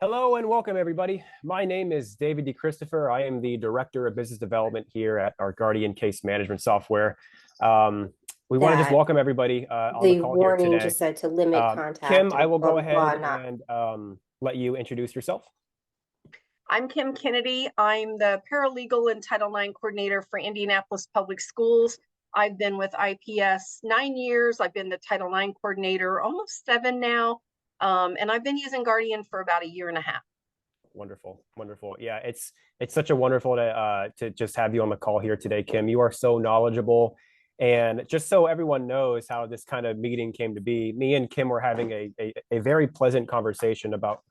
Hello and welcome, everybody. My name is David DeChristopher. I am the Director of Business Development here at our Guardian Case Management Software. We want to just That welcome everybody on the the call here warning today. just said to limit Kim, contact I or will blah, go blah, blah, ahead not. and let you introduce yourself. I'm Kim Kennedy. I'm the paralegal and Title IX coordinator for Indianapolis Public Schools. I've been with IPS 9 years. I've been the Title IX coordinator almost 7 now. And I've been using Guardian for about a year and a half. Wonderful, wonderful. Yeah, it's such a wonderful to just have you on the call here today, Kim. You are so knowledgeable. And just so everyone knows how this kind of meeting came to be, me and Kim were having a very pleasant conversation about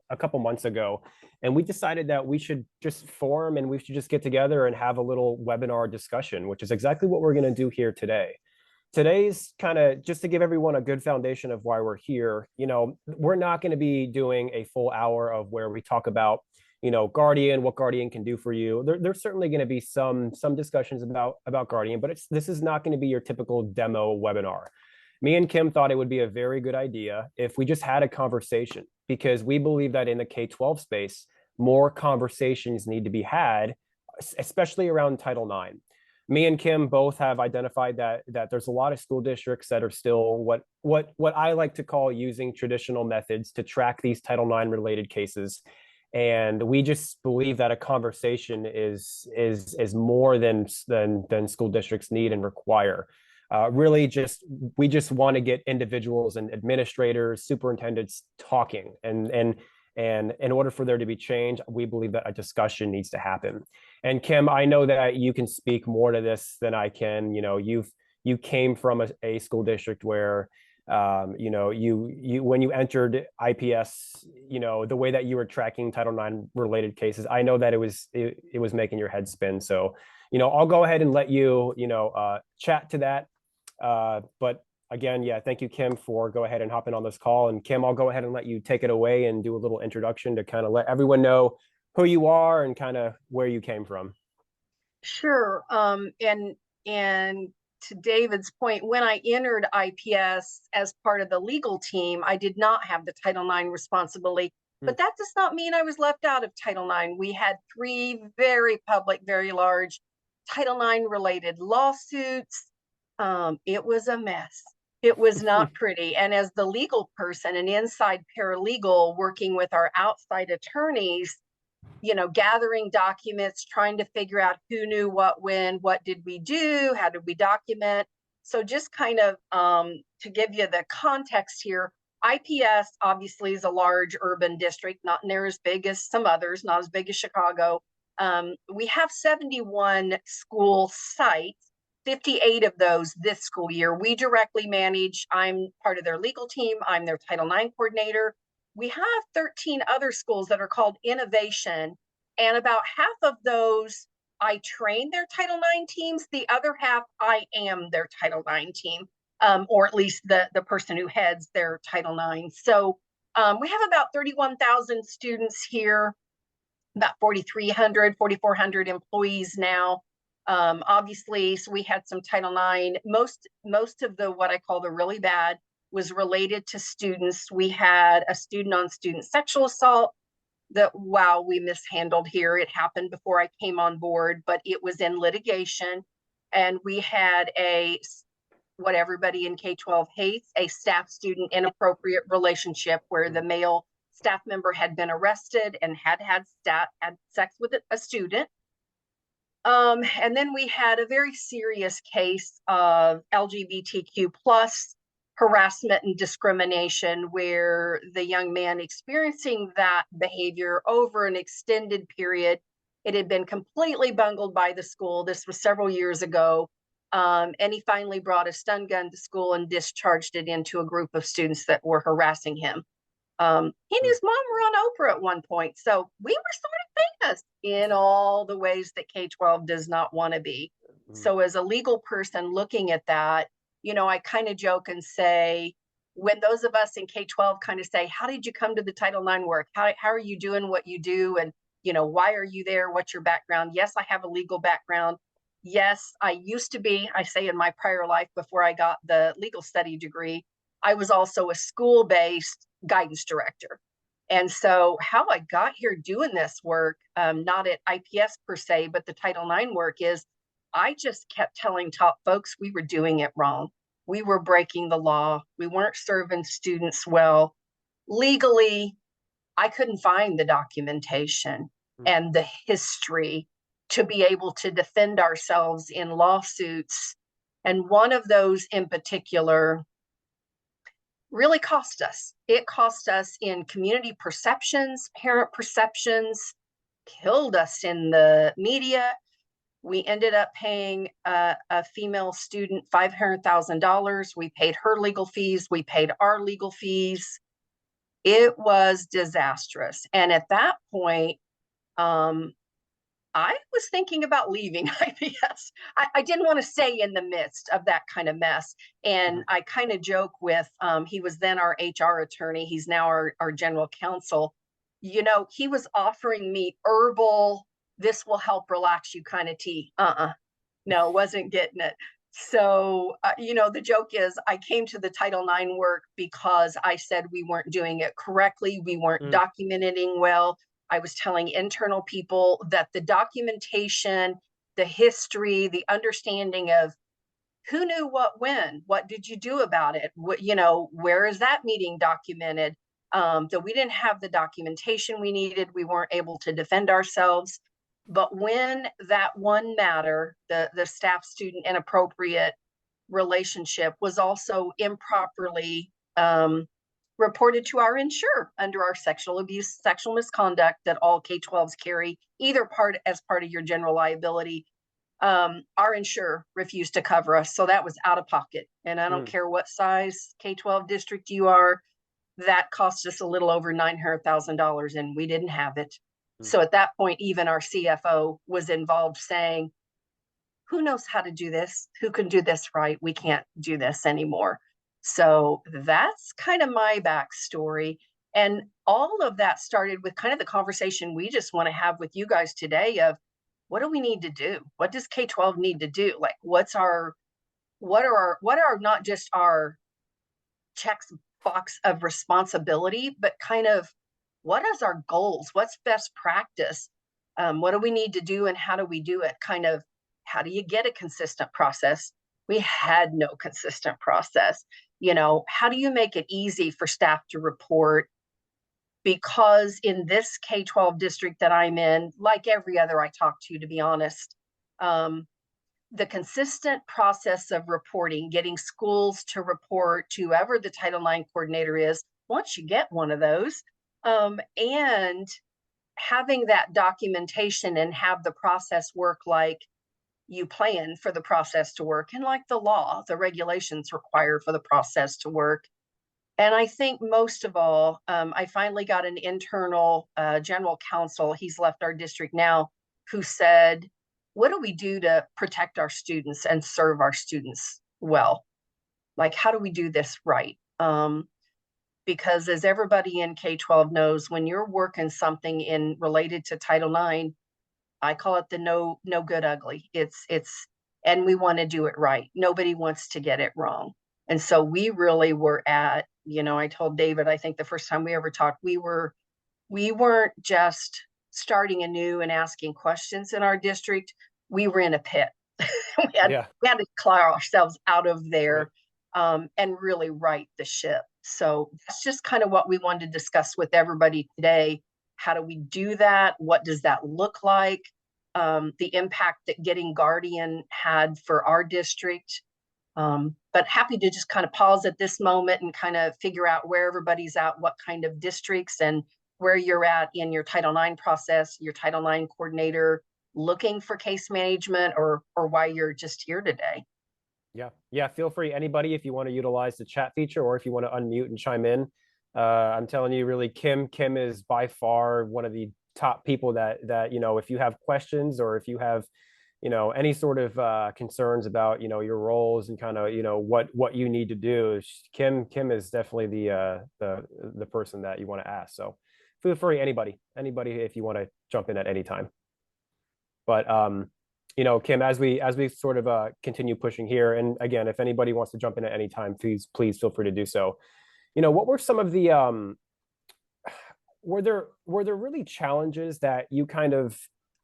a couple months ago. And we decided that we should just form and we should just get together and have a little webinar discussion, which is exactly what we're going to do here today. Today's kind of just to give everyone a good foundation of why we're here. We're not going to be doing a full hour of where we talk about Guardian, what Guardian can do for you. There's certainly going to be some discussions about Guardian, but this is not going to be your typical demo webinar. Me and Kim thought it would be a very good idea if we just had a conversation, because we believe that in the K-12 space, more conversations need to be had, especially around Title IX. Me and Kim both have identified that there's a lot of school districts that are still what I like to call using traditional methods to track these Title IX related cases. And we just believe that a conversation is more than school districts need and require. We just want to get individuals and administrators, superintendents talking, and in order for there to be change, we believe that a discussion needs to happen. And Kim, I know that you can speak more to this than I can. You came from a school district where you when you entered IPS, the way that you were tracking Title IX related cases, I know that it was making your head spin. So, I'll go ahead and let you, chat to that. But again, yeah, thank you, Kim, for go ahead and hopping on this call. And Kim, I'll go ahead and let you take it away and do a little introduction to kind of let everyone know who you are and kind of where you came from. Sure. And to David's point, when I entered IPS as part of the legal team, I did not have the Title IX responsibility. But that does not mean I was left out of Title IX. We had 3 very public, very large Title IX related lawsuits. It was a mess. It was not pretty. And as the legal person, an inside paralegal working with our outside attorneys, gathering documents, trying to figure out who knew what, when, what did we do, how did we document. So just kind of to give you the context here, IPS obviously is a large urban district, not near as big as some others, not as big as Chicago. We have 71 school sites. 58 of those this school year. We directly manage. I'm part of their legal team. I'm their Title IX coordinator. We have 13 other schools that are called Innovation, and about half of those I train their Title IX teams. The other half I am their Title IX team, or at least the person who heads their Title IX. So we have about 31,000 students here, about 4,300, 4,400 employees now. Obviously, so we had some Title IX. Most of the what I call the really bad was related to students. We had a student on student sexual assault that, wow, we mishandled here. It happened before I came on board, but it was in litigation. And we had what everybody in K-12 hates, a staff-student inappropriate relationship where the male staff member had been arrested and had sex with a student. And then we had a very serious case of LGBTQ plus harassment and discrimination, where the young man experiencing that behavior over an extended period, it had been completely bungled by the school. This was several years ago. And he finally brought a stun gun to school and discharged it into a group of students that were harassing him. He and his mom were on Oprah at one point. So we were sort of famous in all the ways that K-12 does not want to be. So as a legal person looking at that, I kind of joke and say, when those of us in K-12 kind of say, how did you come to the Title IX work? How are you doing what you do? And, why are you there? What's your background? Yes, I have a legal background. Yes, I used to be, I say in my prior life before I got the legal study degree, I was also a school-based guidance director. And so how I got here doing this work, not at IPS per se, but the Title IX work is I just kept telling top folks we were doing it wrong. We were breaking the law. We weren't serving students well. Legally, I couldn't find the documentation Mm, and the history to be able to defend ourselves in lawsuits. And one of those in particular really cost us. It cost us in community perceptions, parent perceptions, killed us in the media. We ended up paying a female student $500,000. We paid her legal fees. We paid our legal fees. It was disastrous. And at that point, um, I was thinking about leaving IPS. I didn't want to stay in the midst of that kind of mess. And mhm, I kind of joke with, he was then our HR attorney. He's now our general counsel. You know, he was offering me herbal, this will help relax you kind of tea. No, wasn't getting it. So, you know, the joke is I came to the Title IX work because I said we weren't doing it correctly. We weren't mm, documenting well. I was telling internal people that the documentation, the history, the understanding of who knew what when, what did you do about it? What, you know, where is that meeting documented? That we didn't have the documentation we needed. We weren't able to defend ourselves. But when that one matter, the staff student inappropriate relationship was also improperly reported to our insurer under our sexual abuse, sexual misconduct that all K-12s carry, either part as part of your general liability. Our insurer refused to cover us, so that was out of pocket. And I don't mm, care what size K-12 district you are, that cost us a little over $900,000, and we didn't have it. mm, So at that point, even our CFO was involved saying, who knows how to do this? Who can do this right? We can't do this anymore. So that's kind of my backstory. And all of that started with kind of the conversation we just want to have with you guys today of what do we need to do? What does K-12 need to do? Like what are not just our checks box of responsibility, but kind of what is our goals? What's best practice? What do we need to do and how do we do it? Kind of how do you get a consistent process? We had no consistent process. You know, how do you make it easy for staff to report? Because in this K-12 district that I'm in, like every other I talk to be honest, um, the consistent process of reporting, getting schools to report to whoever the Title IX coordinator is, once you get one of those, and having that documentation and have the process work like you plan for the process to work and like the law, the regulations require for the process to work. And I think most of all, I finally got an internal general counsel. He's left our district now, who said, what do we do to protect our students and serve our students well? Like, how do we do this right? Because as everybody in K-12 knows, when you're working something in related to Title IX, I call it the no good ugly. It's and we want to do it right. Nobody wants to get it wrong. And so we really were at, you know, I told David, I think the first time we ever talked, we weren't just starting anew and asking questions in our district. We were in a pit. yeah, we had to claw ourselves out of right. there and really right the ship. So that's just kind of what we wanted to discuss with everybody today. How do we do that? What does that look like? The impact that getting Guardian had for our district. But happy to just kind of pause at this moment and kind of figure out where everybody's at, what kind of districts, and where you're at in your Title IX process, your Title IX coordinator looking for case management, or why you're just here today. Yeah. Yeah. Feel free, anybody, if you want to utilize the chat feature or if you want to unmute and chime in. I'm telling you, really, Kim is by far one of the top people that, if you have questions or if you have, any sort of concerns about, your roles and kind of, what you need to do. Kim is definitely the person that you want to ask. So feel free, anybody, if you want to jump in at any time. But Kim, as we sort of continue pushing here, and again, if anybody wants to jump in at any time, please feel free to do so. What were some of the were there really challenges that you kind of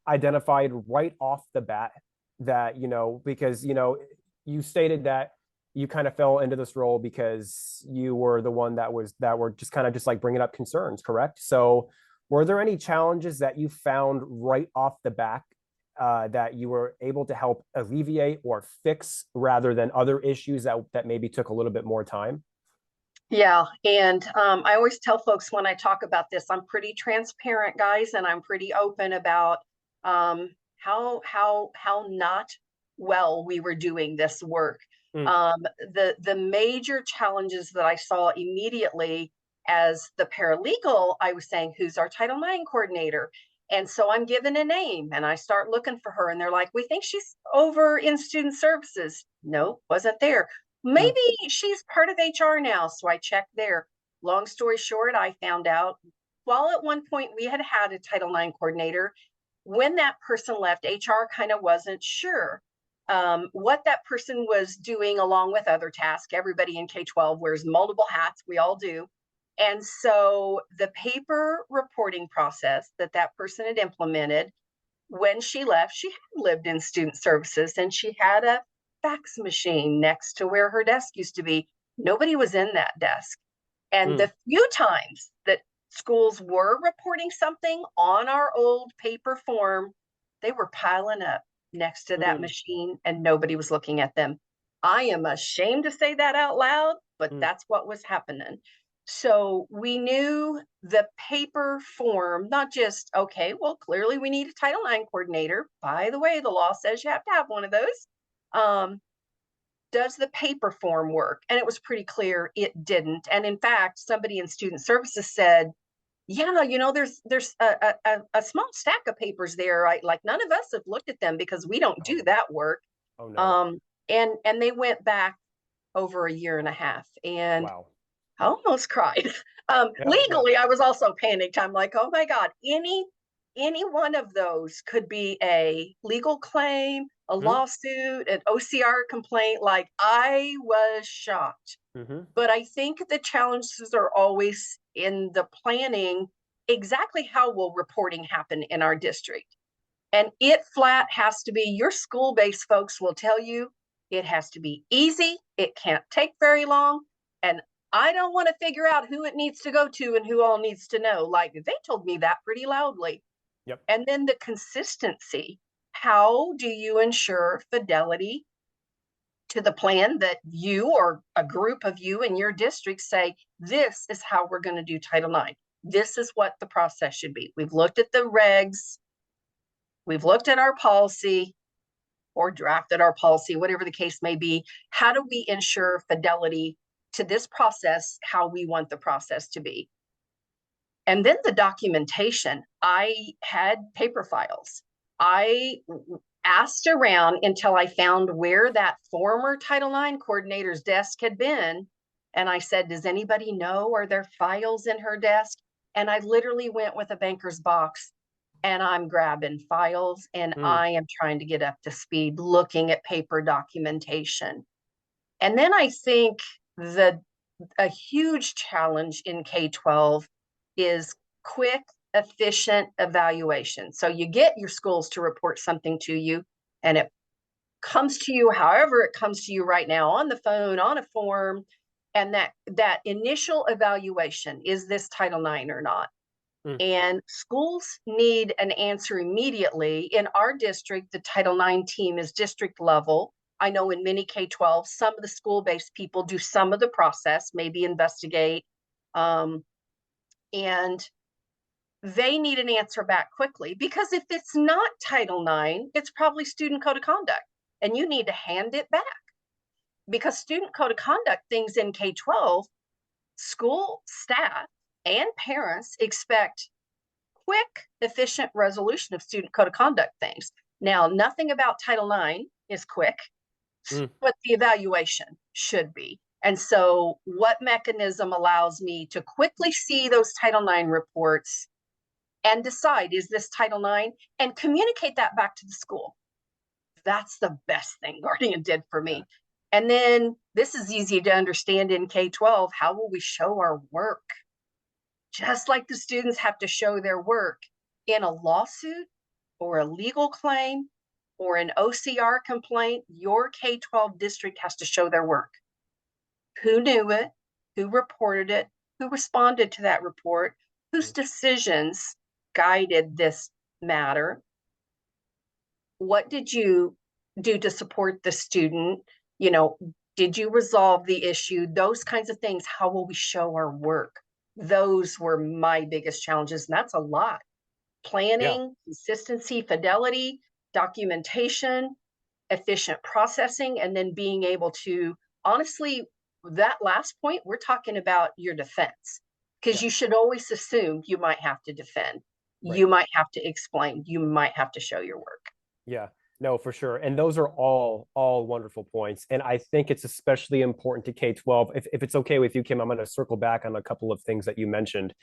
identified right off the bat that because you stated that you kind of fell into this role because you were the one that were just kind of just like bringing up concerns, correct? So were there any challenges that you found right off the bat that you were able to help alleviate or fix rather than other issues that maybe took a little bit more time? Yeah, and I always tell folks when I talk about this, I'm pretty transparent, guys, and I'm pretty open about how not well we were doing this work. Mm, The major challenges that I saw immediately as the paralegal, I was saying, "Who's our Title IX coordinator?" And so I'm given a name, and I start looking for her, and they're like, "We think she's over in student services." No, wasn't there. mm, Maybe she's part of HR now. So I checked there. Long story short, I found out while at one point we had had a Title IX coordinator, when that person left, HR kind of wasn't sure what that person was doing along with other tasks. Everybody in K-12 wears multiple hats. We all do. And so the paper reporting process that that person had implemented when she left, she had lived in student services and she had a fax machine next to where her desk used to be. Nobody was in that desk. And mm, the few times that schools were reporting something on our old paper form, they were piling up next to that mm, machine and nobody was looking at them. I am ashamed to say that out loud, but mm, that's what was happening. So we knew the paper form, not just, okay, well, clearly we need a Title IX coordinator. By the way, the law says you have to have one of those. Um, does the paper form work? And it was pretty clear it didn't. And in fact, somebody in student services said, yeah, there's a small stack of papers there. Like none of us have looked at them because we don't oh, do that work. oh no. Um, and they went back over a year and a half, and Wow. I almost cried. Yeah, yeah. Legally, I was also panicked. I'm like, oh my God, any one of those could be a legal claim, a Mm, lawsuit, an OCR complaint. Like I was shocked. hmm. But I think the challenges are always in the planning exactly how will reporting happen in our district. And it flat has to be, your school-based folks will tell you it has to be easy. It can't take very long. And I don't want to figure out who it needs to go to and who all needs to know. Like they told me that pretty loudly. Yep. And then the consistency. How do you ensure fidelity to the plan that you or a group of you in your district say, this is how we're going to do Title IX? This is what the process should be. We've looked at the regs, we've looked at our policy or drafted our policy, whatever the case may be. How do we ensure fidelity to this process, how we want the process to be? And then the documentation. I had paper files. I asked around until I found where that former Title IX coordinator's desk had been. And I said, does anybody know? Are there files in her desk? And I literally went with a banker's box and I'm grabbing files and Mm, I am trying to get up to speed looking at paper documentation. And then I think the a huge challenge in K-12 is quick, efficient evaluation. So you get your schools to report something to you and it comes to you however it comes to you right now, on the phone, on a form, and that initial evaluation, is this Title IX or not? mm, And schools need an answer immediately. In our district, the Title IX team is district level. I know in many K-12, some of the school-based people do some of the process, maybe investigate, um, and they need an answer back quickly, because if it's not Title IX, it's probably student code of conduct, and you need to hand it back, because student code of conduct things in K-12, school staff and parents expect quick, efficient resolution of student code of conduct things. Now, nothing about Title IX is quick, mm. but the evaluation should be. And so, what mechanism allows me to quickly see those Title IX reports and decide, is this Title IX, and communicate that back to the school? that's the best thing Guardian did for Yeah. me. And then this is easy to understand in K-12. How will we show our work? Just like the students have to show their work in a lawsuit or a legal claim or an OCR complaint, your K-12 district has to show their work. Who knew it? Who reported it? Who responded to that report? Whose decisions guided this matter? What did you do to support the student? You know, did you resolve the issue? Those kinds of things. How will we show our work? Those were my biggest challenges, and that's a lot. Yeah. Planning, consistency, fidelity, documentation, efficient processing, and then being able to, honestly, that last point, we're talking about your defense, because Yeah. you should always assume you might have to defend, Right. you might have to explain, you might have to show your work. Yeah, no, for sure. And those are all wonderful points. And I think it's especially important to K-12. If it's okay with you, Kim, I'm going to circle back on a couple of things that you mentioned.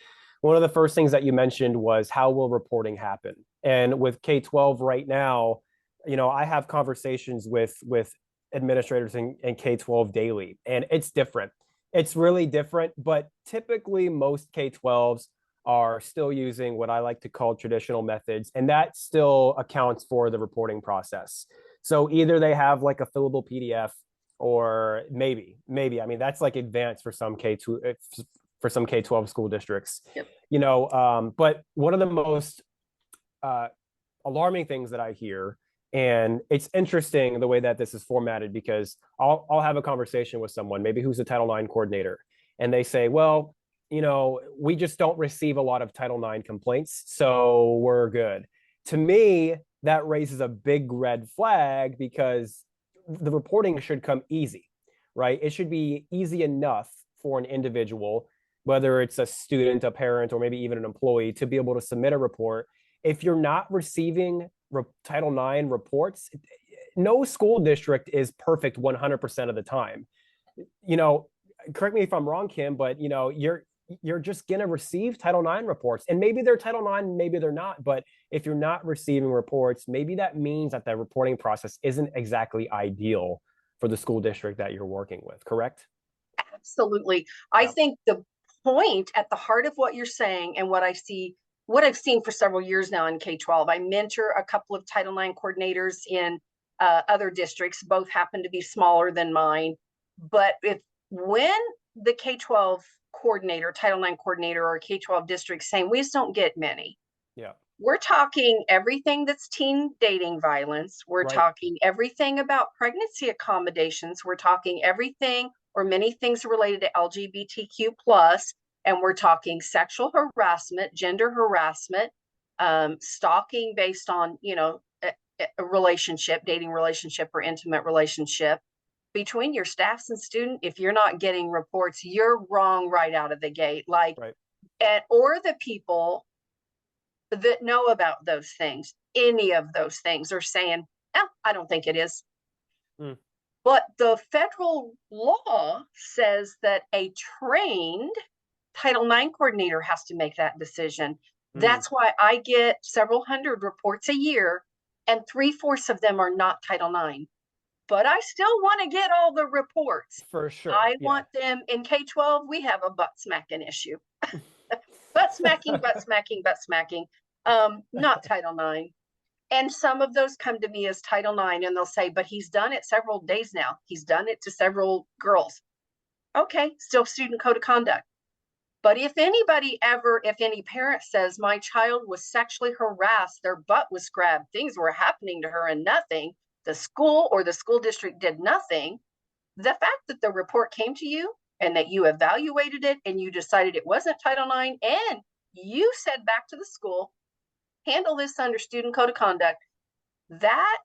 One of the first things that you mentioned was how will reporting happen? And with K-12 right now, I have conversations with administrators in K-12 daily, and it's different. It's really different, but typically most K-12s are still using what I like to call traditional methods, and that still accounts for the reporting process. So either they have like a fillable PDF, or maybe, I mean, that's like advanced for some K2 for some K-12 school districts. Yep. But one of the most uh, alarming things that I hear, and it's interesting the way that this is formatted, because I'll have a conversation with someone, maybe who's a Title IX coordinator, and they say, well, we just don't receive a lot of Title IX complaints, so we're good. To me, that raises a big red flag, because the reporting should come easy, right? It should be easy enough for an individual, whether it's a student, a parent, or maybe even an employee, to be able to submit a report. If you're not receiving Title IX reports, no school district is perfect 100% of the time. Correct me if I'm wrong, Kim, but you're just going to receive Title IX reports, and maybe they're Title IX, maybe they're not. But if you're not receiving reports, maybe that means that the reporting process isn't exactly ideal for the school district that you're working with. Correct? Absolutely. I Yeah. think the point at the heart of what you're saying, and what I've seen for several years now in K-12, I mentor a couple of Title IX coordinators in other districts. Both happen to be smaller than mine. But when the K-12 coordinator, Title IX coordinator, or K-12 district saying, we just don't get many. Yeah. We're talking everything that's teen dating violence. We're Right. talking everything about pregnancy accommodations. We're talking everything or many things related to LGBTQ plus, and we're talking sexual harassment, gender harassment, stalking based on a relationship, dating relationship, or intimate relationship. Between your staffs and student, if you're not getting reports, you're wrong right out of the gate. Right. Or the people that know about those things, any of those things, are saying, oh, I don't think it is. Mm. But the federal law says that a trained Title IX coordinator has to make that decision. Mm. That's why I get several hundred reports a year, and 3/4 of them are not Title IX. But I still want to get all the reports. For sure. I Yeah. want them in K-12. We have a butt smacking issue. Butt smacking, butt smacking, butt smacking. Not Title IX. And some of those come to me as Title IX, and they'll say, but he's done it several days now. He's done it to several girls. Okay, still student code of conduct. But if any parent says my child was sexually harassed, their butt was grabbed, things were happening to her and nothing, the school or the school district did nothing, the fact that the report came to you and that you evaluated it and you decided it wasn't Title IX, and you said back to the school, handle this under student code of conduct, that,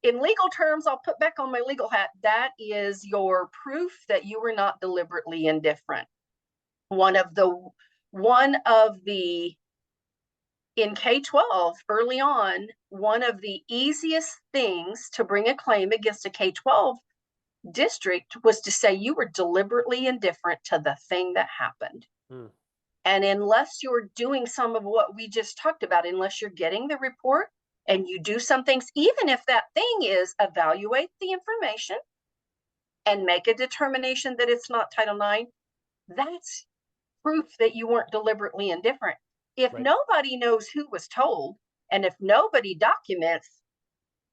in legal terms, I'll put back on my legal hat, that is your proof that you were not deliberately indifferent. One of the in K-12 early on, one of the easiest things to bring a claim against a K-12 district was to say you were deliberately indifferent to the thing that happened. Mm. And unless you're doing some of what we just talked about, unless you're getting the report, and you do some things, even if that thing is evaluate the information and make a determination that it's not Title IX, that's proof that you weren't deliberately indifferent. If Right. nobody knows who was told, and if nobody documents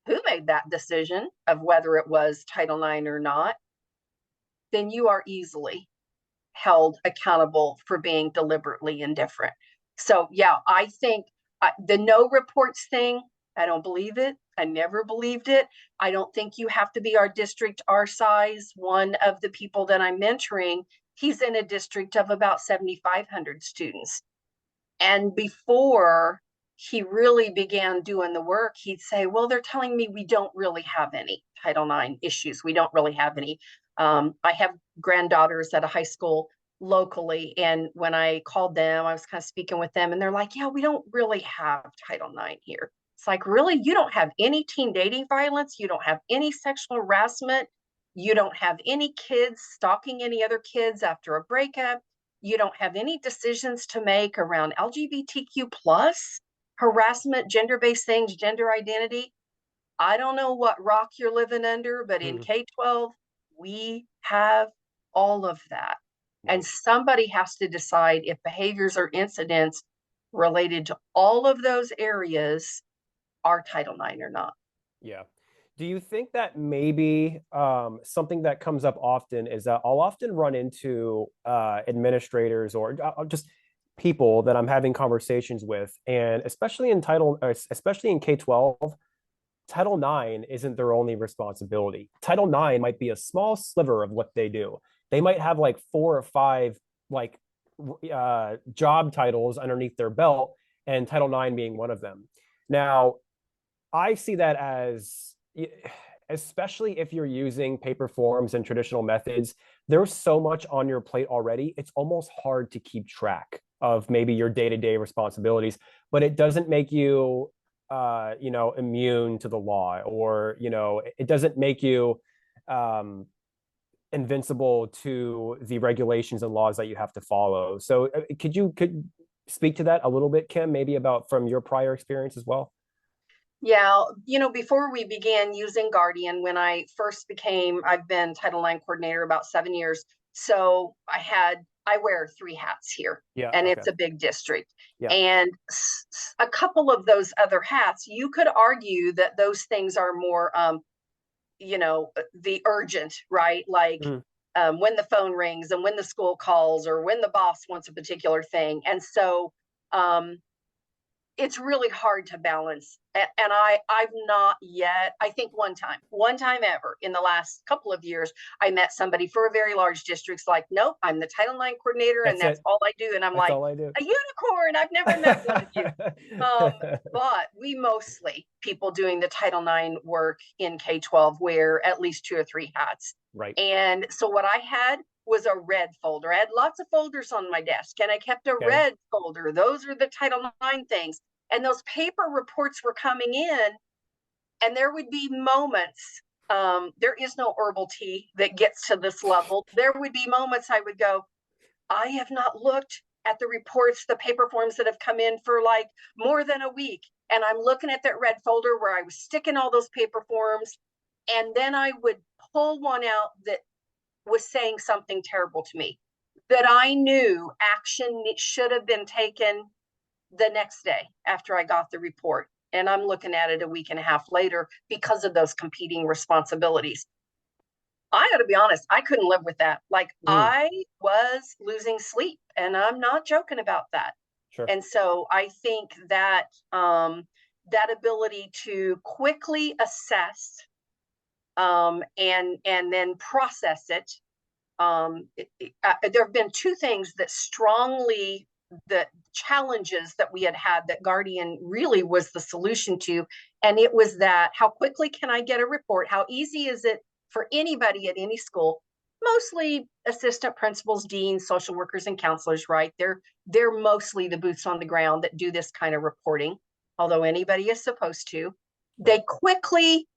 who made that decision of whether it was Title IX or not, then you are easily held accountable for being deliberately indifferent. So, yeah, I think the no reports thing, I don't believe it. I never believed it. I don't think you have to be our district, our size. One of the people that I'm mentoring, he's in a district of about 7,500 students. And before he really began doing the work, he'd say, well, they're telling me we don't really have any Title IX issues. We don't really have any. I have granddaughters at a high school locally. And when I called them, I was kind of speaking with them, and they're like, yeah, we don't really have Title IX here. It's like, really? You don't have any teen dating violence? You don't have any sexual harassment? You don't have any kids stalking any other kids after a breakup? You don't have any decisions to make around LGBTQ plus harassment, gender-based things, gender identity? I don't know what rock you're living under, but in Hmm. K-12, we have all of that. And Right. somebody has to decide if behaviors or incidents related to all of those areas are Title IX or not. Yeah. Do you think that maybe something that comes up often is that I'll often run into administrators or just people that I'm having conversations with, and especially in K-12, Title IX isn't their only responsibility. Title IX might be a small sliver of what they do. They might have like 4 or 5 like job titles underneath their belt, and Title IX being one of them. Now, I see that as, especially if you're using paper forms and traditional methods, there's so much on your plate already. It's almost hard to keep track of maybe your day-to-day responsibilities, but it doesn't make you, immune to the law, or, it doesn't make you um, invincible to the regulations and laws that you have to follow. So, could speak to that a little bit, Kim, maybe about from your prior experience as well? Yeah, before we began using Guardian, when I first I've been Title IX coordinator about 7 years. So I wear 3 hats here, Yeah. and Okay. it's a big district. Yeah. And a couple of those other hats, you could argue that those things are more, the urgent, right? Like Mhm. when the phone rings and when the school calls or when the boss wants a particular thing. And so, um, it's really hard to balance. And I've not yet, I think one time ever in the last couple of years, I met somebody for a very large district's like, nope, I'm the Title IX coordinator and That's that's it. all I do. And I'm That's like, all I do. a unicorn, I've never met one of you. Um, but we mostly people doing the Title IX work in K-12 wear at least 2 or 3 hats. Right. And so what I had was a red folder. I had lots of folders on my desk, and I kept a Okay. red folder. Those are the Title IX things. And those paper reports were coming in, and there would be moments. There is no herbal tea that gets to this level. There would be moments I would go, I have not looked at the reports, the paper forms that have come in for like more than a week. And I'm looking at that red folder where I was sticking all those paper forms. And then I would pull one out that was saying something terrible to me, that I knew action should have been taken the next day after I got the report. And I'm looking at it a week and a half later because of those competing responsibilities. I got to be honest, I couldn't live with that. Like, Mm, I was losing sleep, and I'm not joking about that. sure. And so I think that that ability to quickly assess, and then process it. There have been 2 things that strongly, the challenges that we had that Guardian really was the solution to. And it was that, how quickly can I get a report? How easy is it for anybody at any school? Mostly assistant principals, deans, social workers, and counselors, right? They're mostly the boots on the ground that do this kind of reporting, although anybody is supposed to. Right. They quickly,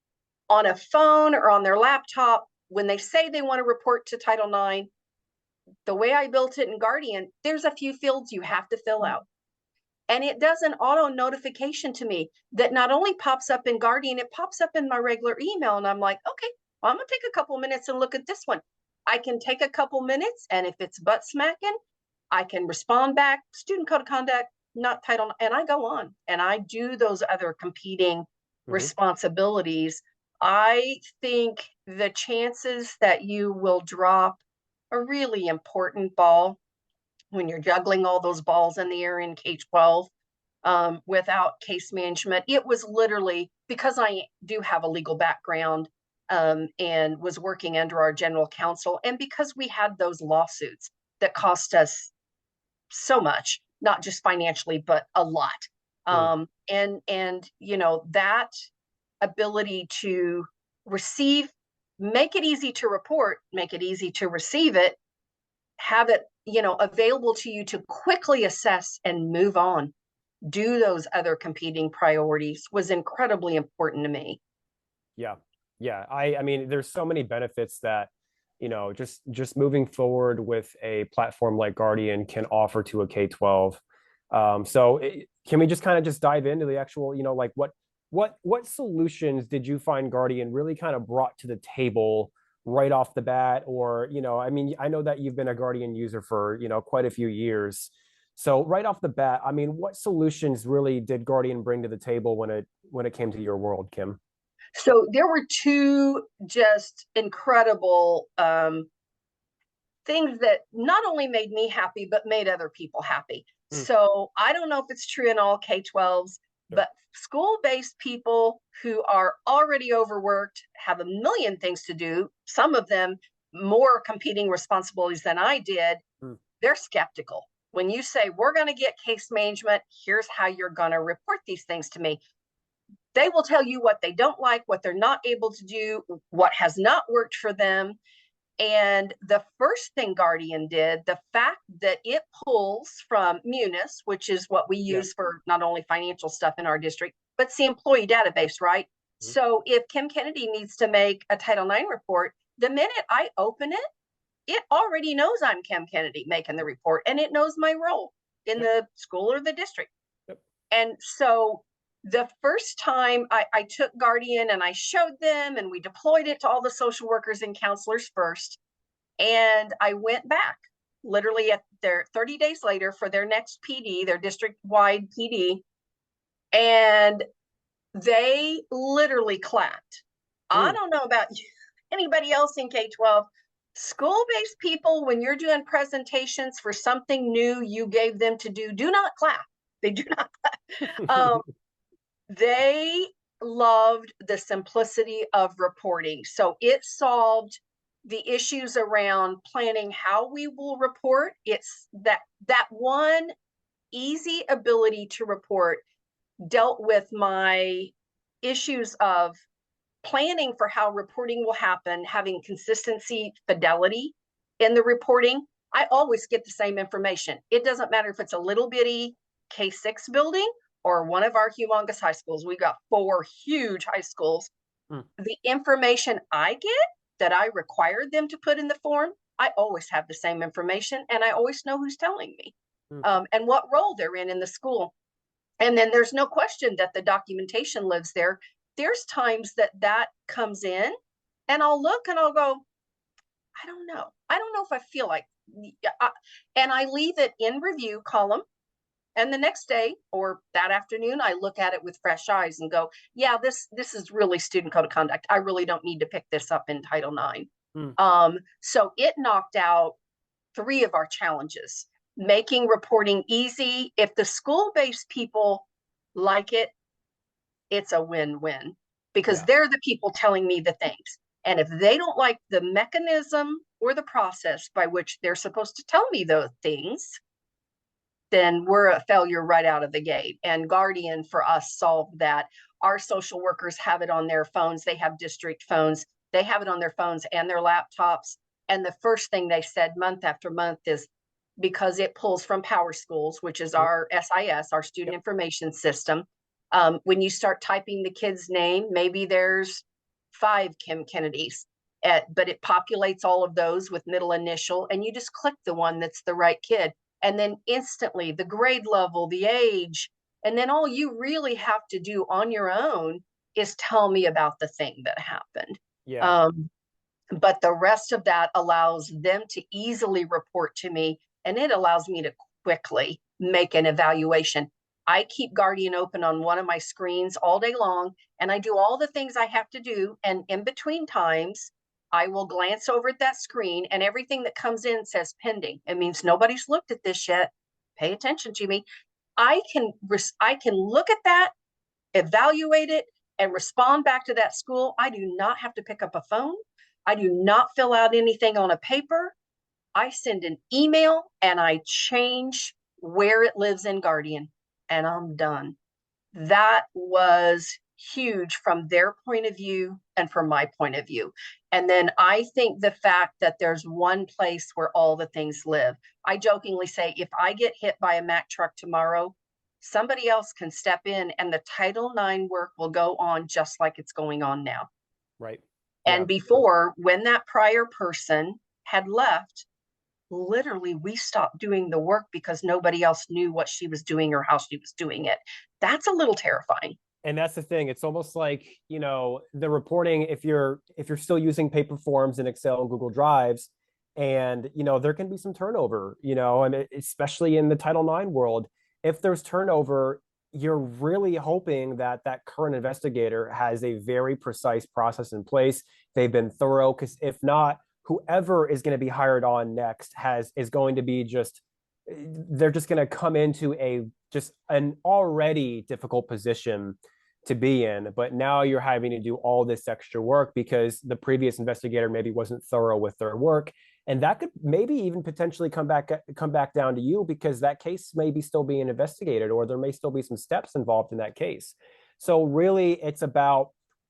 on a phone or on their laptop, when they say they want to report to Title IX, the way I built it in Guardian, there's a few fields you have to fill out. And it does an auto notification to me that not only pops up in Guardian, it pops up in my regular email. And I'm like, okay, well, I'm going to take a couple minutes and look at this one. I can take a couple minutes, and if it's butt smacking, I can respond back, student code of conduct, not title, and I go on and I do those other competing Mm-hmm. responsibilities. I think the chances that you will drop a really important ball when you're juggling all those balls in the air in K-12 without case management, it was literally because I do have a legal background and was working under our general counsel, and because we had those lawsuits that cost us so much, not just financially, but a lot. Mm. And you know, that ability to receive, make it easy to report, make it easy to receive it, have it, you know, available to you to quickly assess and move on, do those other competing priorities was incredibly important to me. Yeah. Yeah. I mean, there's so many benefits that, just moving forward with a platform like Guardian can offer to a K-12. Can we just kind of just dive into the actual, like what solutions did you find Guardian really kind of brought to the table right off the bat? Or, I mean, I know that you've been a Guardian user for, quite a few years. So right off the bat, I mean, what solutions really did Guardian bring to the table when it came to your world, Kim? So there were two just incredible things that not only made me happy, but made other people happy. Mm, So I don't know if it's true in all K-12s, sure. but school-based people who are already overworked, have a million things to do, some of them more competing responsibilities than I did, Mm, they're skeptical. When you say, we're going to get case management, here's how you're going to report these things to me, they will tell you what they don't like, what they're not able to do, what has not worked for them. And the first thing Guardian did, the fact that it pulls from Munis, which is what we yeah. use for not only financial stuff in our district, but it's the employee database, right? Mm, So if Kim Kennedy needs to make a Title IX report, the minute I open it, it already knows I'm Kim Kennedy making the report, and it knows my role in yep. the school or the district. Yep. And so the first time I took Guardian and I showed them, and we deployed it to all the social workers and counselors first. And I went back literally at their 30 days later for their next PD, their district wide PD. And they literally clapped. I Mm, don't know about anybody else in K-12. School-based people, when you're doing presentations for something new you gave them to do not clap. They do not clap. They loved the simplicity of reporting. So it solved the issues around planning how we will report. It's that one easy ability to report dealt with my issues of planning for how reporting will happen, having consistency, fidelity in the reporting. I always get the same information. It doesn't matter if it's a little bitty K-6 building or one of our humongous high schools. We've got 4 huge high schools. mm, The information I get that I required them to put in the form, I always have the same information, and I always know who's telling me mm, and what role they're in the school. And then there's no question that the documentation lives there. There's times that that comes in, and I'll look and I'll go, I don't know. I don't know if I feel like, and I leave it in review column. And the next day or that afternoon, I look at it with fresh eyes and go, yeah, this is really student code of conduct. I really don't need to pick this up in Title IX. mm. So it knocked out 3 of our challenges, making reporting easy. If the school-based people like it, it's a win-win because Yeah. they're the people telling me the things. And if they don't like the mechanism or the process by which they're supposed to tell me those things, then we're a failure right out of the gate. And Guardian for us solved that. Our social workers have it on their phones. They have district phones. They have it on their phones and their laptops. And the first thing they said month after month is, because it pulls from Power Schools, which is Mm, our SIS, our student yep. information system. When you start typing the kid's name, maybe there's 5 Kim Kennedys, but it populates all of those with middle initial, and you just click the one that's the right kid. and then instantly the grade level, the age, and then all you really have to do on your own is tell me about the thing that happened. Yeah. Um, but the rest of that allows them to easily report to me, and it allows me to quickly make an evaluation. I keep Guardian open on one of my screens all day long, and I do all the things I have to do. And in between times, I will glance over at that screen, and everything that comes in says pending. It means nobody's looked at this yet. Pay attention to me. I can look at that, evaluate it, and respond back to that school. I do not have to pick up a phone. I do not fill out anything on a paper. I send an email and I change where it lives in Guardian, and I'm done. That was huge from their point of view and from my point of view. And then I think the fact that there's one place where all the things live. I jokingly say, if I get hit by a Mack truck tomorrow, somebody else can step in and the Title IX work will go on just like it's going on now. Right. Yeah. And before, when that prior person had left, literally we stopped doing the work because nobody else knew what she was doing or how she was doing it. That's a little terrifying. And that's the thing. It's almost like, the reporting, if you're still using paper forms in Excel and Google Drives, and there can be some turnover, and especially in the Title IX world, if there's turnover, you're really hoping that that current investigator has a very precise process in place. They've been thorough, because if not, whoever is going to be hired on next is going to be they're just going to come into just an already difficult position to be in, but now you're having to do all this extra work because the previous investigator maybe wasn't thorough with their work, and that could maybe even potentially come back down to you, because that case may be still being investigated, or there may still be some steps involved in that case. So really, it's about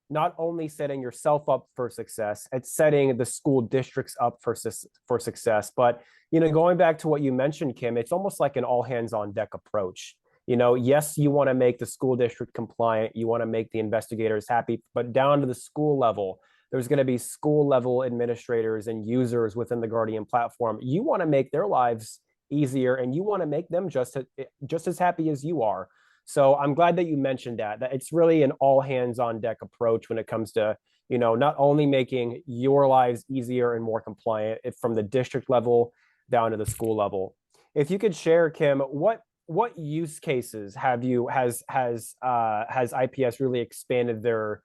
not only setting yourself up for success, it's setting the school districts up for success. But going back to what you mentioned, Kim, it's almost like an all hands on deck approach. Yes, you want to make the school district compliant, you want to make the investigators happy, but down to the school level, there's going to be school level administrators and users within the Guardian platform. You want to make their lives easier, and you want to make them just as happy as you are. So I'm glad that you mentioned that it's really an all hands on deck approach when it comes to, not only making your lives easier and more compliant from the district level down to the school level. If you could share, Kim, what use cases has IPS really expanded their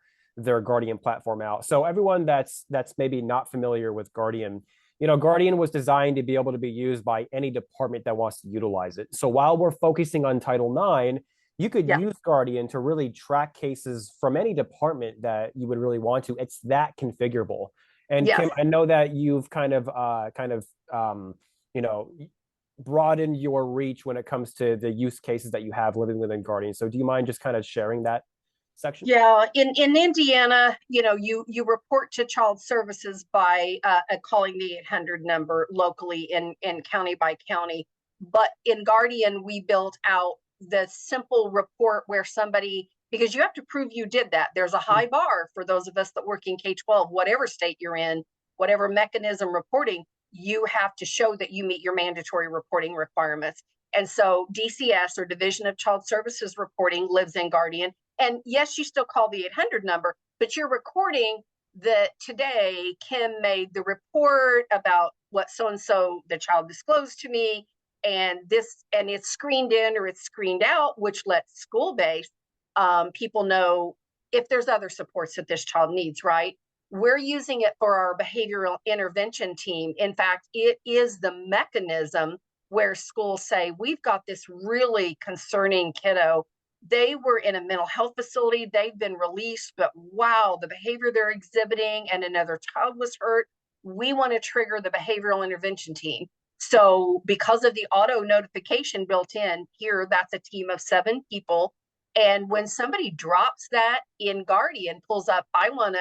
Guardian platform out? So everyone that's maybe not familiar with Guardian, Guardian was designed to be able to be used by any department that wants to utilize it. So while we're focusing on Title IX, you could Yeah. use Guardian to really track cases from any department that you would really want to. It's that configurable. And Yes. Kim, I know that you've kind of you know, broaden your reach when it comes to the use cases that you have living within Guardian. So do you mind just kind of sharing that section? Yeah, in Indiana, you report to child services by calling the 800 number locally in county by county. But in Guardian, we built out the simple report where somebody, because you have to prove you did that. There's a high bar for those of us that work in K-12, whatever state you're in, whatever mechanism reporting, you have to show that you meet your mandatory reporting requirements. And so DCS, or Division of Child Services reporting, lives in Guardian. And yes, you still call the 800 number, but you're recording that today Kim made the report about what so-and-so the child disclosed to me, and it's screened in or it's screened out, which lets school-based people know if there's other supports that this child needs, right? We're using it for our behavioral intervention team. In fact, it is the mechanism where schools say, we've got this really concerning kiddo. They were in a mental health facility, they've been released, but wow, the behavior they're exhibiting, and another child was hurt. We want to trigger the behavioral intervention team. So because of the auto notification built in here, that's a team of 7 people. And when somebody drops that in Guardian, pulls up, I want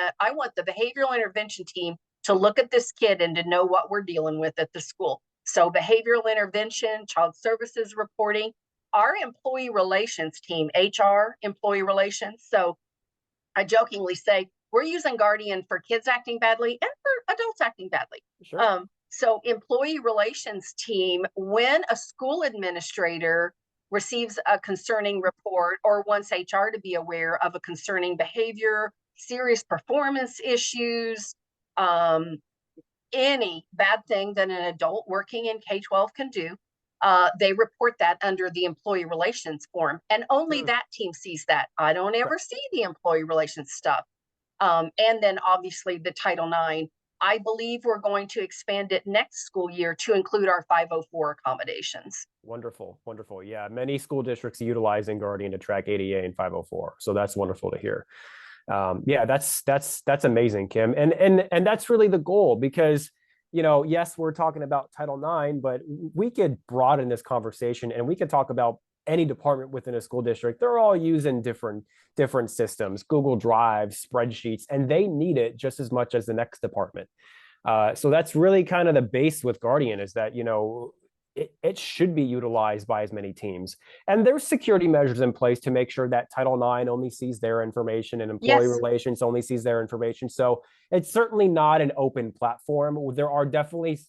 the behavioral intervention team to look at this kid and to know what we're dealing with at the school. So behavioral intervention, child services reporting, our employee relations team, HR, employee relations. So I jokingly say we're using Guardian for kids acting badly and for adults acting badly. Sure. So employee relations team, when a school administrator receives a concerning report or wants HR to be aware of a concerning behavior, serious performance issues, um, any bad thing that an adult working in K-12 can do, they report that under the employee relations form. And only that team sees that. I don't ever see the employee relations stuff. And then obviously the Title IX. I believe we're going to expand it next school year to include our 504 accommodations. Wonderful, wonderful. Yeah, many school districts utilizing Guardian to track ADA and 504. So that's wonderful to hear. Yeah, that's amazing, Kim, and that's really the goal because yes, we're talking about Title IX, but we could broaden this conversation and we could talk about any department within a school district. They're all using different systems, Google Drive, spreadsheets, and they need it just as much as the next department. So that's really kind of the base with Guardian is that it should be utilized by as many teams. And there's security measures in place to make sure that Title IX only sees their information and employee relations only sees their information. So it's certainly not an open platform. There are definitely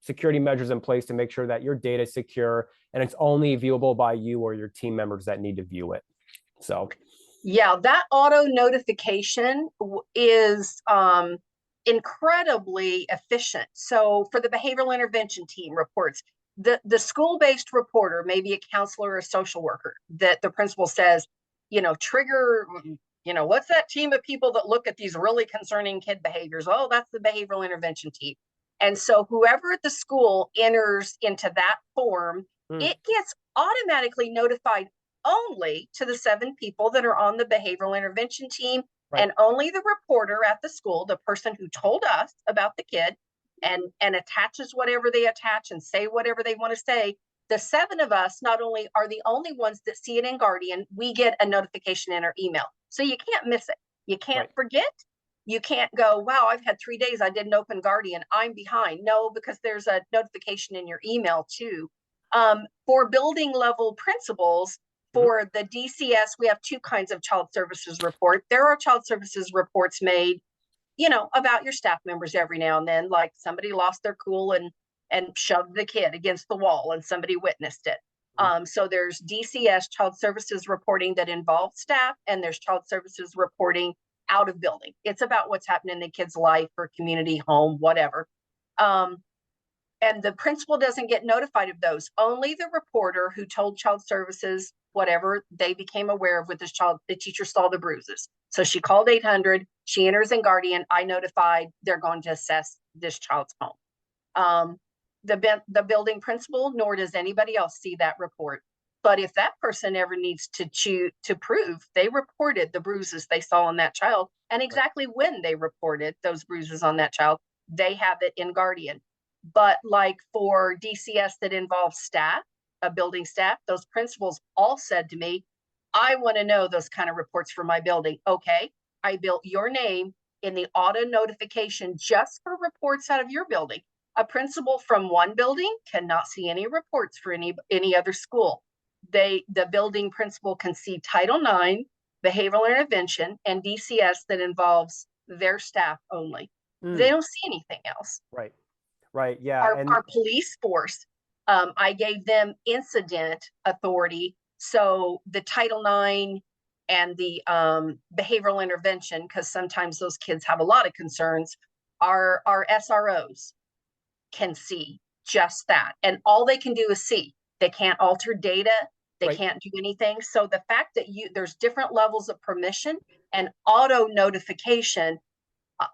security measures in place to make sure that your data is secure and it's only viewable by you or your team members that need to view it. So yeah, that auto notification is incredibly efficient. So for the behavioral intervention team reports, the school-based reporter, maybe a counselor or a social worker, that the principal says, trigger, what's that team of people that look at these really concerning kid behaviors? Oh, that's the behavioral intervention team. And so whoever at the school enters into that form, it gets automatically notified only to the 7 people that are on the behavioral intervention team. Right. And only the reporter at the school, the person who told us about the kid, and attaches whatever they attach and say whatever they want to say. The 7 of us not only are the only ones that see it in Guardian, we get a notification in our email. So you can't miss it. You can't forget. You can't go, wow, I've had 3 days. I didn't open Guardian. I'm behind. No, because there's a notification in your email too. For building level principals, for the DCS, we have 2 kinds of child services report. There are child services reports made about your staff members every now and then, like somebody lost their cool and shoved the kid against the wall and somebody witnessed it. So there's DCS, child services reporting, that involves staff, and there's child services reporting out of building. It's about what's happening in the kid's life or community, home, whatever. And the principal doesn't get notified of those. Only the reporter who told child services whatever they became aware of with this child, the teacher saw the bruises. So she called 800, she enters in Guardian, I notified, they're going to assess this child's home. The building principal, nor does anybody else see that report. But if that person ever needs to prove they reported the bruises they saw on that child and exactly when they reported those bruises on that child, they have it in Guardian. But like for DCS that involves staff, building staff, those principals all said to me, I want to know those kind of reports for my building. Okay, I built your name in the auto notification just for reports out of your building. A principal from one building cannot see any reports for any other school. The building principal can see Title IX, behavioral intervention, and DCS that involves their staff only. They don't see anything else. Right. Yeah. Our police force, I gave them incident authority. So the Title IX and the behavioral intervention, because sometimes those kids have a lot of concerns, our SROs can see just that. And all they can do is see. They can't alter data. They can't do anything. So the fact that there's different levels of permission and auto notification,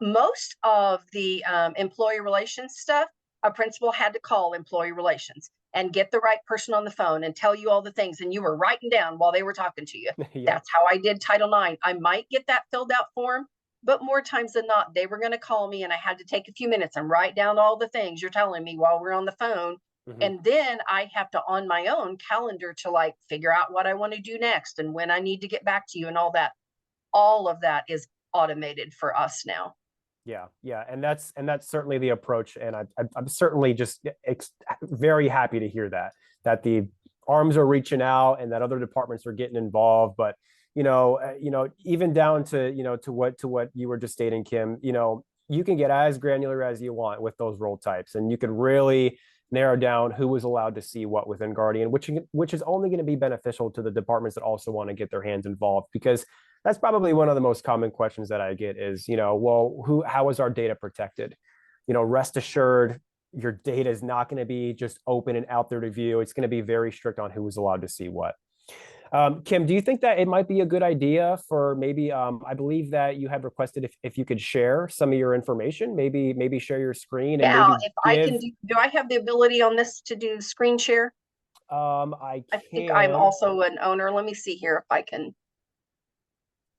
most of the employee relations stuff, a principal had to call employee relations and get the right person on the phone and tell you all the things. And you were writing down while they were talking to you. That's how I did Title IX. I might get that filled out form, but more times than not, they were going to call me and I had to take a few minutes and write down all the things you're telling me while we're on the phone. And then I have to, on my own calendar, to figure out what I want to do next and when I need to get back to you and all that. All of that is automated for us now. Yeah, and that's certainly the approach, and I'm certainly just very happy to hear that the arms are reaching out and that other departments are getting involved. But even down to to what you were just stating, Kim, you can get as granular as you want with those role types, and you could really narrow down who was allowed to see what within Guardian, which is only going to be beneficial to the departments that also want to get their hands involved, because that's probably one of the most common questions that I get is, well, how is our data protected? Rest assured, your data is not going to be just open and out there to view. It's going to be very strict on who is allowed to see what. Kim, do you think that it might be a good idea for maybe, I believe that you had requested if you could share some of your information, maybe share your screen and Yeah, maybe if I give, can do I have the ability on this to do screen share? I I think I'm can, also an owner. Let me see here if I can.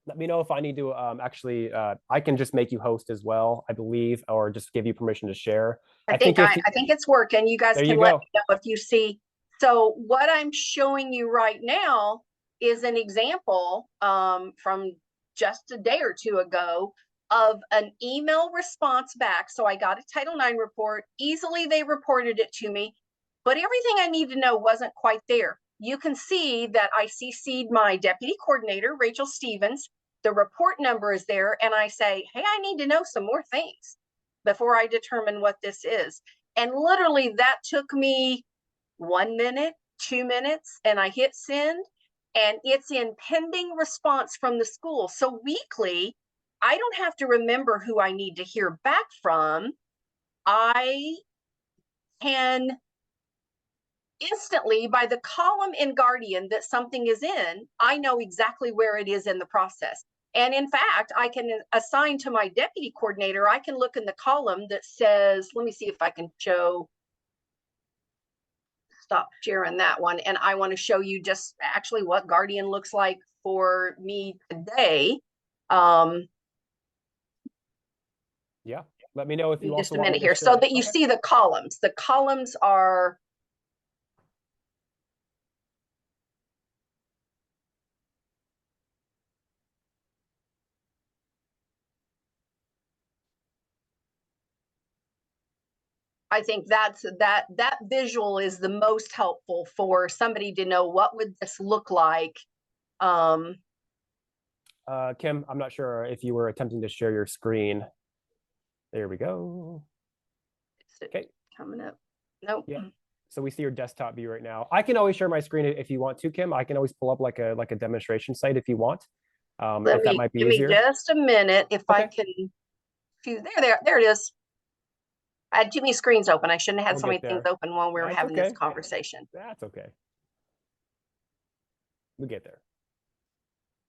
let me know if I need to, actually, I can just make you host as well, I believe, or just give you permission to share. I think if, I think it's working. You guys there you can let go. me know if you see. So what I'm showing you right now is an example from just a day or two ago of an email response back. So I got a Title IX report. Easily they reported it to me, but everything I need to know wasn't quite there. You can see that I CC'd my deputy coordinator, Rachel Stevens. The report number is there, and I say, hey, I need to know some more things before I determine what this is. And literally that took me 1 minute, 2 minutes, and I hit send, and it's in pending response from the school. So weekly, I don't have to remember who I need to hear back from. I can instantly, by the column in Guardian that something is in, I know exactly where it is in the process. And in fact, I can assign to my deputy coordinator, I can look in the column that says, let me see if I can stop sharing that one. And I want to show you just actually what Guardian looks like for me today. Yeah. Let me know if you Just also a want me minute to here so share. that you Okay. see the columns. The columns are, I think that visual is the most helpful for somebody to know what would this look like. Kim, I'm not sure if you were attempting to share your screen. There we go. Okay. Coming up. Nope. Yeah. So we see your desktop view right now. I can always share my screen if you want to, Kim. I can always pull up like a demonstration site if you want. If that might be Give me easier. just a minute if I Okay. can. There it is. I had too many screens open. I shouldn't have had We'll so many get things there. open while we were That's having this okay. conversation. That's okay. We get there.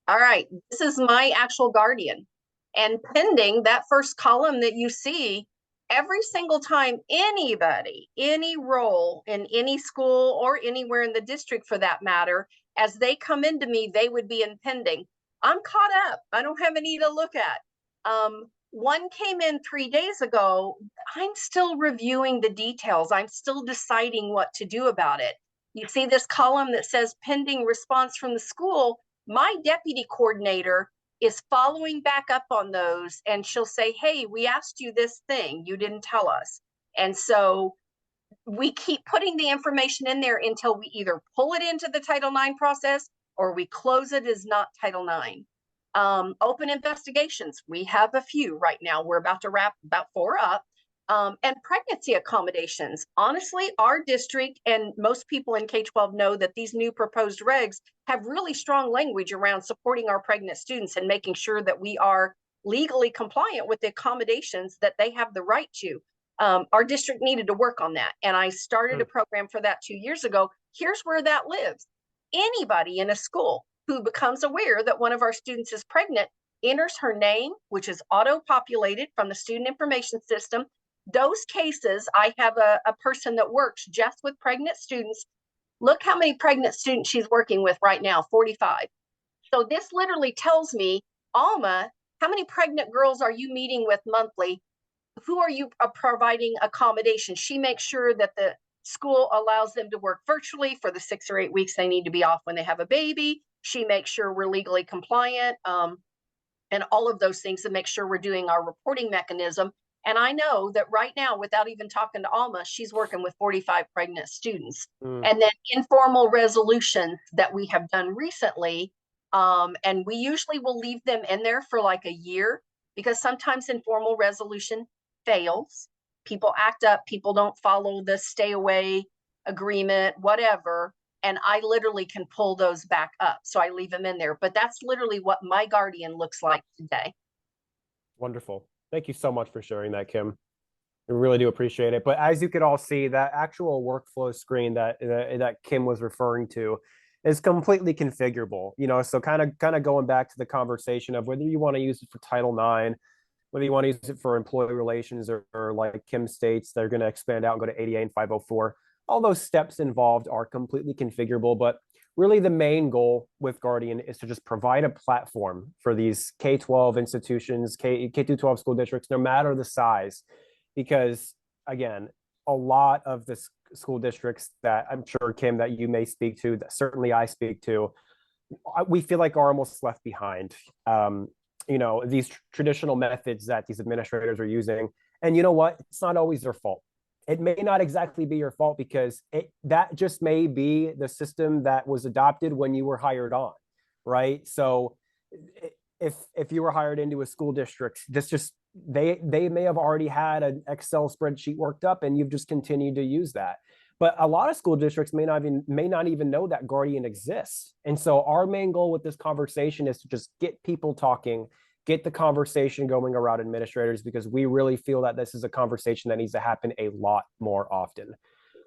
All right, this is my actual Guardian. And pending that first column that you see, every single time anybody, any role in any school or anywhere in the district for that matter, as they come into me, they would be in pending. I'm caught up. I don't have any to look at. One came in 3 days ago. I'm still reviewing the details. I'm still deciding what to do about it. You see this column that says pending response from the school. My deputy coordinator is following back up on those, and she'll say, hey, we asked you this thing, you didn't tell us. And so we keep putting the information in there until we either pull it into the Title IX process or we close it as not Title IX. Open investigations, we have a few right now. We're about to wrap about 4 up. And pregnancy accommodations. Honestly, our district and most people in K-12 know that these new proposed regs have really strong language around supporting our pregnant students and making sure that we are legally compliant with the accommodations that they have the right to. Our district needed to work on that. And I started a program for that 2 years ago. Here's where that lives. Anybody in a school who becomes aware that one of our students is pregnant enters her name, which is auto-populated from the student information system. Those cases, I have a person that works just with pregnant students. Look how many pregnant students she's working with right now, 45. So this literally tells me, Alma, how many pregnant girls are you meeting with monthly? Who are you providing accommodation? She makes sure that the school allows them to work virtually for the 6 or 8 weeks they need to be off when they have a baby. She makes sure we're legally compliant, and all of those things to make sure we're doing our reporting mechanism. And I know that right now, without even talking to Alma, she's working with 45 pregnant students. And then informal resolutions that we have done recently. And we usually will leave them in there for like a year. because sometimes informal resolution fails. People act up, people don't follow the stay away agreement, whatever. And I literally can pull those back up. So I leave them in there. But that's literally what my guardian looks like today. Wonderful. Thank you so much for sharing that, Kim. I really do appreciate it. But as you could all see, that actual workflow screen that Kim was referring to is completely configurable. So kind of going back to the conversation of whether you want to use it for Title IX, whether you want to use it for employee relations, or like Kim states, they're going to expand out and go to ADA and 504. All those steps involved are completely configurable, but really the main goal with Guardian is to just provide a platform for these K-12 institutions, K-12 school districts, no matter the size, because again, a lot of the school districts that I'm sure, Kim, that you may speak to, that certainly I speak to, we feel like are almost left behind. These traditional methods that these administrators are using, and you know what? It's not always their fault. It may not exactly be your fault, because that just may be the system that was adopted when you were hired on, right? So if you were hired into a school district, they may have already had an Excel spreadsheet worked up, and you've just continued to use that. But a lot of school districts may not even know that Guardian exists. And so our main goal with this conversation is to just get people talking, get the conversation going around administrators, because we really feel that this is a conversation that needs to happen a lot more often.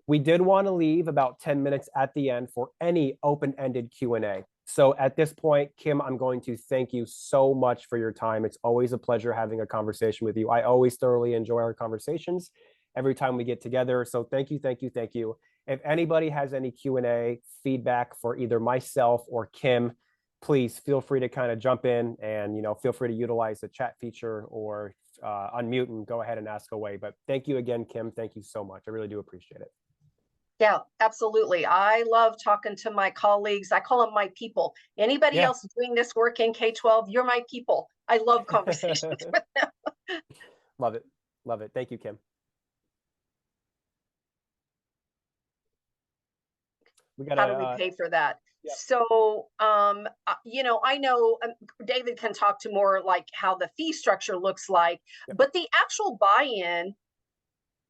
We did want to leave about 10 minutes at the end for any open-ended Q&A. So at this point, Kim, I'm going to thank you so much for your time. It's always a pleasure having a conversation with you. I always thoroughly enjoy our conversations every time we get together. So thank you, thank you, thank you. If anybody has any Q&A feedback for either myself or Kim, please feel free to kind of jump in, and feel free to utilize the chat feature or unmute and go ahead and ask away. But thank you again, Kim. Thank you so much. I really do appreciate it. Yeah, absolutely. I love talking to my colleagues. I call them my people. Anybody else doing this work in K-12, you're my people. I love conversations with them. Love it. Love it. Thank you, Kim. How do we pay for that? Yeah. So, I know David can talk to more like how the fee structure looks like, but the actual buy-in,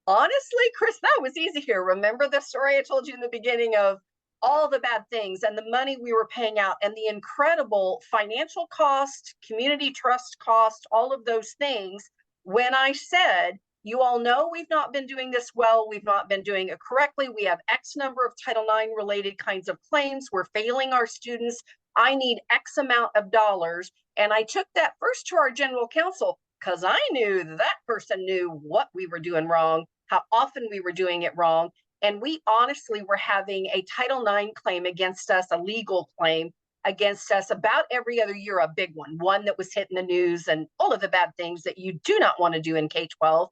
honestly, Chris, that was easy here. Remember the story I told you in the beginning of all the bad things and the money we were paying out and the incredible financial cost, community trust cost, all of those things. When I said, you all know we've not been doing this well, we've not been doing it correctly, we have X number of Title IX related kinds of claims, we're failing our students, I need X amount of dollars. And I took that first to our general counsel, because I knew that person knew what we were doing wrong, how often we were doing it wrong. And we honestly were having a Title IX claim against us, a legal claim against us about every other year, a big one that was hitting the news and all of the bad things that you do not want to do in K-12.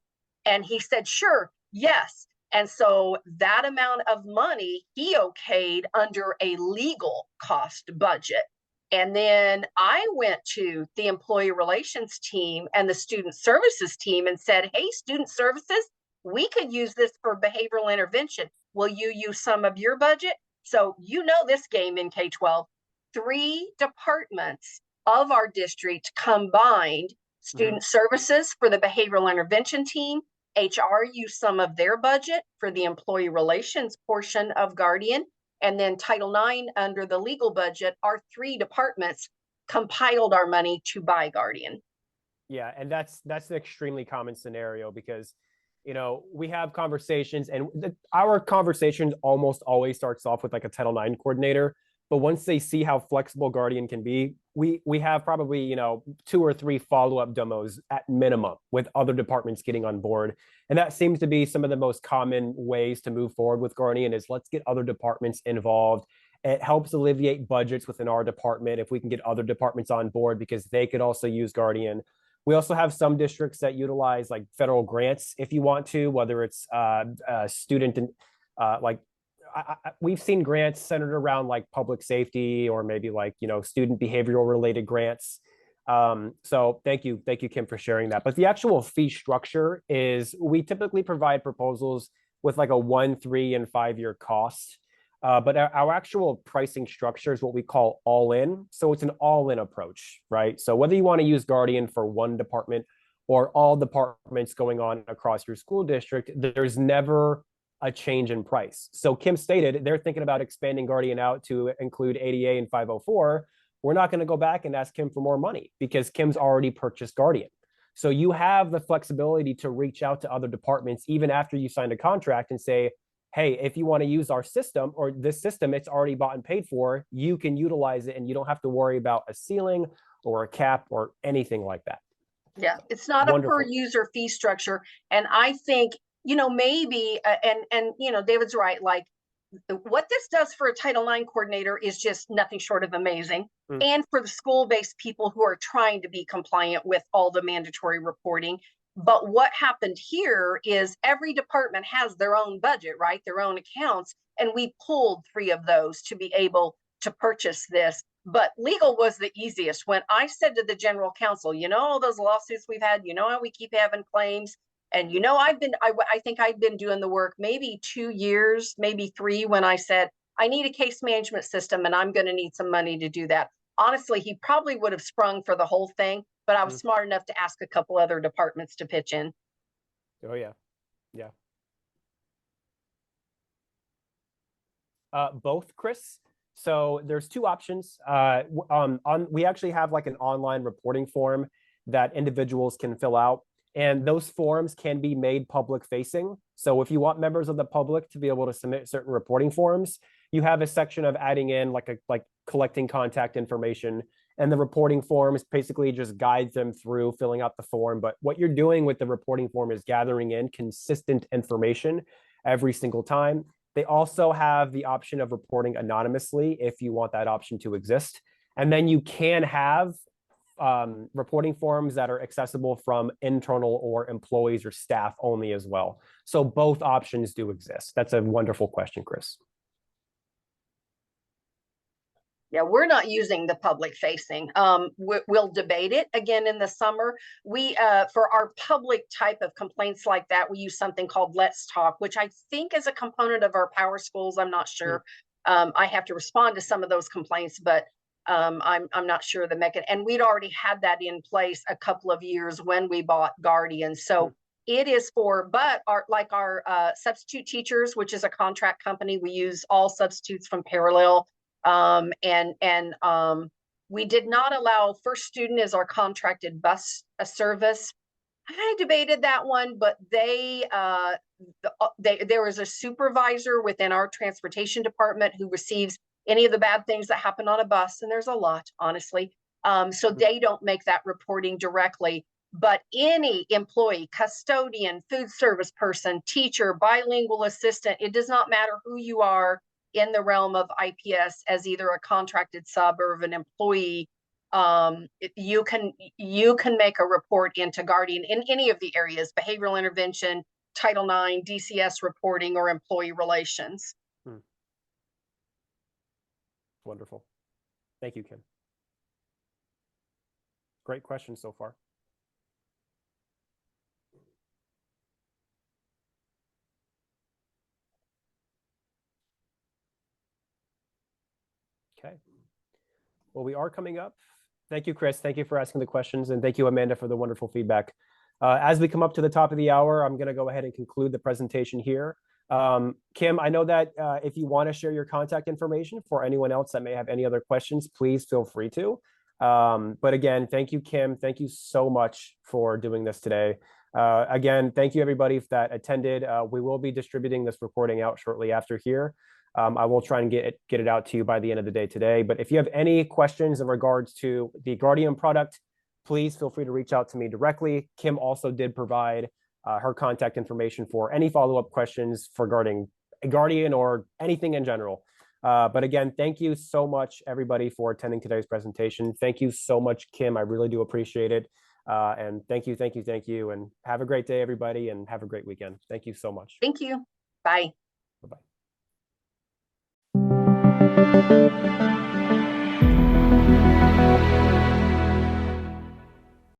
And he said, sure, yes. And so that amount of money he okayed under a legal cost budget. And then I went to the employee relations team and the student services team and said, hey, student services, we could use this for behavioral intervention. Will you use some of your budget? So this game in K-12, 3 departments of our district combined, student services for the behavioral intervention team, HR used some of their budget for the employee relations portion of Guardian, and then Title IX under the legal budget, our 3 departments compiled our money to buy Guardian. Yeah, and that's an extremely common scenario, because we have conversations, and our conversation almost always starts off with like a Title IX coordinator. But once they see how flexible Guardian can be, we have probably 2 or 3 follow-up demos at minimum with other departments getting on board. And that seems to be some of the most common ways to move forward with Guardian, is let's get other departments involved. It helps alleviate budgets within our department if we can get other departments on board, because they could also use Guardian. We also have some districts that utilize like federal grants if you want to, whether it's student and we've seen grants centered around like public safety, or maybe like student behavioral related grants. So thank you, Kim, for sharing that. But the actual fee structure is, we typically provide proposals with like a 1, 3, and 5 year cost. But our actual pricing structure is what we call all in. So it's an all in approach, right? So whether you want to use Guardian for one department or all departments going on across your school district, there's never a change in price. So Kim stated they're thinking about expanding Guardian out to include ADA and 504. We're not going to go back and ask Kim for more money because Kim's already purchased Guardian. So you have the flexibility to reach out to other departments even after you signed a contract and say, hey, if you want to use our system or this system, it's already bought and paid for, you can utilize it and you don't have to worry about a ceiling or a cap or anything like that. Yeah, it's not Wonderful. a per user fee structure. And I think, maybe, David's right, like what this does for a Title IX coordinator is just nothing short of amazing. And for the school-based people who are trying to be compliant with all the mandatory reporting. But what happened here is every department has their own budget, right? Their own accounts. And we pulled 3 of those to be able to purchase this. But legal was the easiest. When I said to the general counsel, all those lawsuits we've had, how we keep having claims. And, I think I'd been doing the work maybe 2 years, maybe 3, when I said, I need a case management system and I'm going to need some money to do that. Honestly, he probably would have sprung for the whole thing, but I was smart enough to ask a couple other departments to pitch in. Oh, yeah. Yeah. Both, Chris. So there's 2 options. We actually have like an online reporting form that individuals can fill out. And those forms can be made public facing. So if you want members of the public to be able to submit certain reporting forms, you have a section of adding in like collecting contact information. And the reporting forms basically just guides them through filling out the form. But what you're doing with the reporting form is gathering in consistent information every single time. They also have the option of reporting anonymously if you want that option to exist. And then you can have reporting forms that are accessible from internal or employees or staff only as well. So both options do exist. That's a wonderful question, Chris. Yeah, we're not using the public facing. We'll debate it again in the summer. We, for our public type of complaints like that, we use something called Let's Talk, which I think is a component of our Power Schools. I'm not sure. I have to respond to some of those complaints, but I'm not sure the mechanism. And we'd already had that in place a couple of years when we bought Guardian. So it is but our substitute teachers, which is a contract company, we use all substitutes from Parallel. We did not allow First Student as our contracted bus service. I debated that one, but there was a supervisor within our transportation department who receives any of the bad things that happen on a bus, and there's a lot, honestly. So they don't make that reporting directly, but any employee, custodian, food service person, teacher, bilingual assistant, it does not matter who you are in the realm of IPS as either a contracted sub or an employee, you can make a report into Guardian in any of the areas: behavioral intervention, Title IX, DCS reporting, or employee relations. Wonderful. Thank you, Kim. Great question so far. Okay. Well, we are coming up. Thank you, Chris. Thank you for asking the questions. And thank you, Amanda, for the wonderful feedback. As we come up to the top of the hour, I'm going to go ahead and conclude the presentation here. Kim, I know that if you want to share your contact information for anyone else that may have any other questions, please feel free to. But again, thank you, Kim. Thank you so much for doing this today. Again, thank you, everybody that attended. We will be distributing this recording out shortly after here. I will try and get it out to you by the end of the day today. But if you have any questions in regards to the Guardian product, please feel free to reach out to me directly. Kim also did provide her contact information for any follow-up questions regarding Guardian or anything in general. But again, thank you so much, everybody, for attending today's presentation. Thank you so much, Kim. I really do appreciate it. And thank you. And have a great day, everybody, and have a great weekend. Thank you so much. Thank you. Bye. Bye-bye.